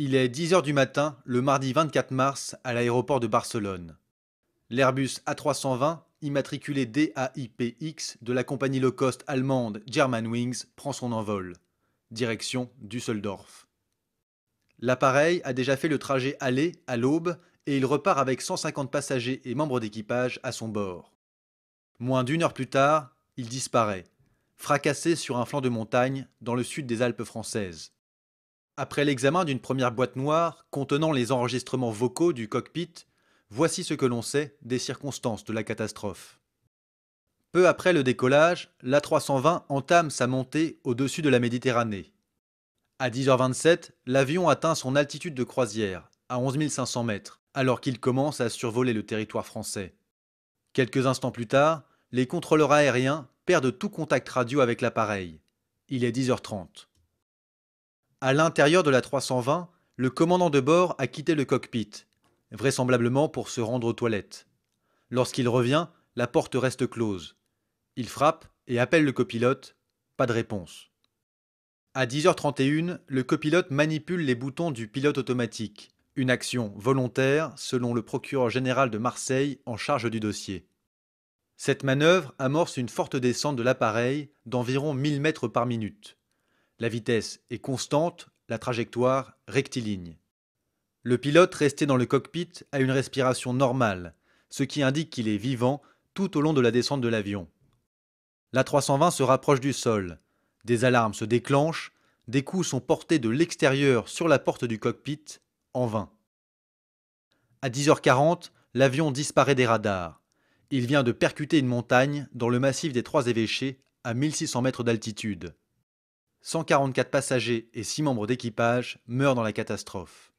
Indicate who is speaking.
Speaker 1: Il est 10 heures du matin, le mardi 24 mars, à l'aéroport de Barcelone. L'Airbus A320, immatriculé DAIPX de la compagnie low cost allemande Germanwings, prend son envol. Direction Düsseldorf. L'appareil a déjà fait le trajet aller à l'aube et il repart avec 150 passagers et membres d'équipage à son bord. Moins d'une heure plus tard, il disparaît, fracassé sur un flanc de montagne dans le sud des Alpes françaises. Après l'examen d'une première boîte noire contenant les enregistrements vocaux du cockpit, voici ce que l'on sait des circonstances de la catastrophe. Peu après le décollage, l'A320 entame sa montée au-dessus de la Méditerranée. À 10h27, l'avion atteint son altitude de croisière, à 11 500 mètres, alors qu'il commence à survoler le territoire français. Quelques instants plus tard, les contrôleurs aériens perdent tout contact radio avec l'appareil. Il est 10h30. À l'intérieur de la 320, le commandant de bord a quitté le cockpit, vraisemblablement pour se rendre aux toilettes. Lorsqu'il revient, la porte reste close. Il frappe et appelle le copilote. Pas de réponse. À 10h31, le copilote manipule les boutons du pilote automatique, une action volontaire selon le procureur général de Marseille en charge du dossier. Cette manœuvre amorce une forte descente de l'appareil d'environ 1000 mètres par minute. La vitesse est constante, la trajectoire rectiligne. Le pilote resté dans le cockpit a une respiration normale, ce qui indique qu'il est vivant tout au long de la descente de l'avion. L'A320 se rapproche du sol. Des alarmes se déclenchent, des coups sont portés de l'extérieur sur la porte du cockpit, en vain. À 10h40, l'avion disparaît des radars. Il vient de percuter une montagne dans le massif des Trois Évêchés, à 1600 mètres d'altitude. 144 passagers et 6 membres d'équipage meurent dans la catastrophe.